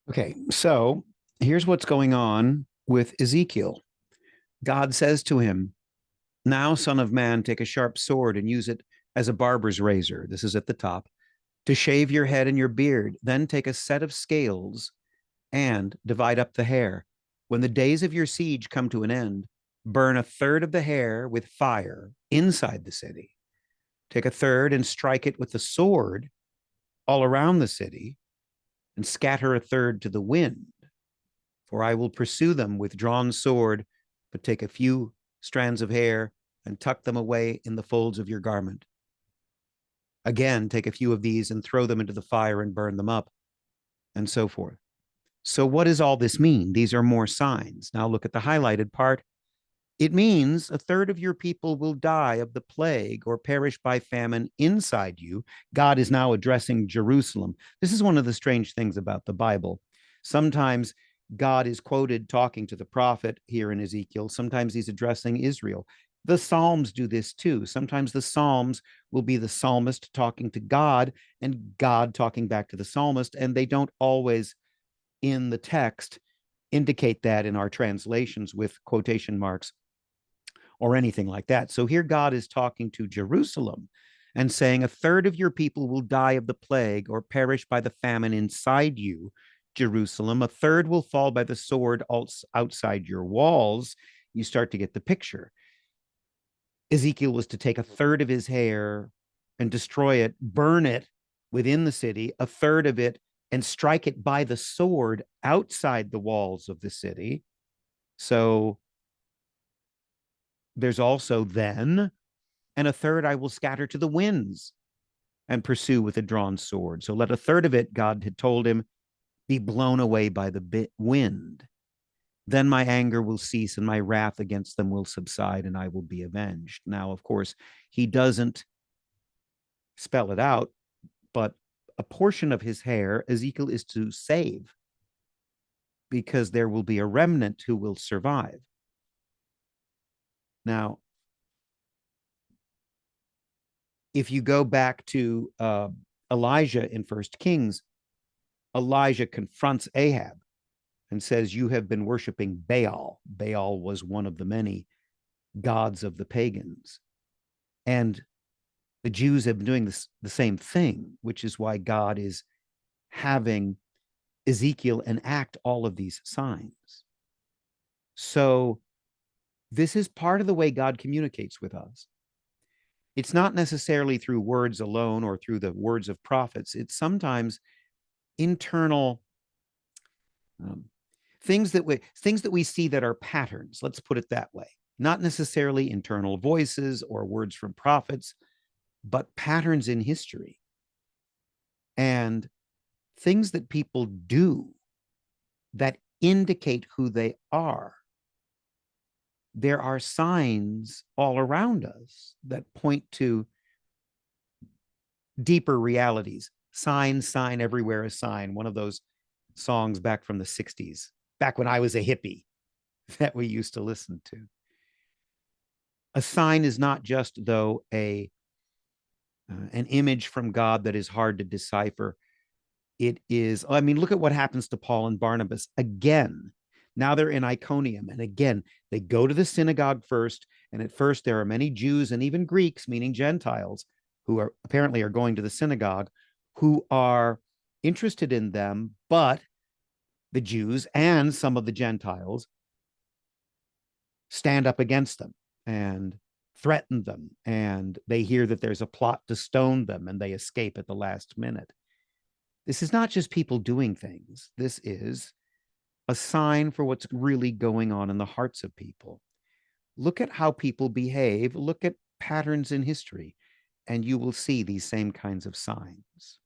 Okay, so here's what's going on with Ezekiel. God says to him, "Now, son of man, take a sharp sword and use it as a barber's razor." This is at the top. "To shave your head and your beard. Then take a set of scales and divide up the hair. When the days of your siege come to an end, burn a third of the hair with fire inside the city. Take a third and strike it with the sword all around the city, and scatter a third to the wind. For I will pursue them with drawn sword, but take a few strands of hair and tuck them away in the folds of your garment. Again, take a few of these and throw them into the fire and burn them up," and so forth. So, what does all this mean? These are more signs. Now, look at the highlighted part. It means a third of your people will die of the plague or perish by famine inside you. God is now addressing Jerusalem. This is one of the strange things about the Bible. Sometimes God is quoted talking to the prophet here in Ezekiel. Sometimes he's addressing Israel. The Psalms do this too. Sometimes the Psalms will be the psalmist talking to God and God talking back to the psalmist, and they don't always in the text indicate that in our translations with quotation marks or anything like that. So here God is talking to Jerusalem and saying, "A third of your people will die of the plague or perish by the famine inside you, Jerusalem. A third will fall by the sword outside your walls." You start to get the picture. Ezekiel was to take a third of his hair and destroy it, burn it within the city, a third of it, and strike it by the sword outside the walls of the city. So there's also then, and a third I will scatter to the winds and pursue with a drawn sword. So let a third of it, God had told him, be blown away by the wind. Then my anger will cease and my wrath against them will subside and I will be avenged. Now, of course, he doesn't spell it out, but a portion of his hair Ezekiel is to save because there will be a remnant who will survive. Now, if you go back to Elijah in First Kings, Elijah confronts Ahab and says, "You have been worshiping Baal." Baal was one of the many gods of the pagans. And the Jews have been doing the same thing, which is why God is having Ezekiel enact all of these signs. So this is part of the way God communicates with us. It's not necessarily through words alone or through the words of prophets. It's sometimes internal um, things that we see that are patterns. Let's put it that way. Not necessarily internal voices or words from prophets, but patterns in history and things that people do that indicate who they are. There are signs all around us that point to deeper realities. Sign everywhere a sign. One of those songs back from the 60s, back when I was a hippie, that we used to listen to. A sign is not just, though, an image from God that is hard to decipher. It is, I mean, look at what happens to Paul and Barnabas again. Now they're in Iconium. And again, they go to the synagogue first. And at first, there are many Jews and even Greeks, meaning Gentiles, who are apparently are going to the synagogue, who are interested in them. But the Jews and some of the Gentiles stand up against them and threaten them. And they hear that there's a plot to stone them and they escape at the last minute. This is not just people doing things. This is a sign for what's really going on in the hearts of people. Look at how people behave. Look at patterns in history, and you will see these same kinds of signs.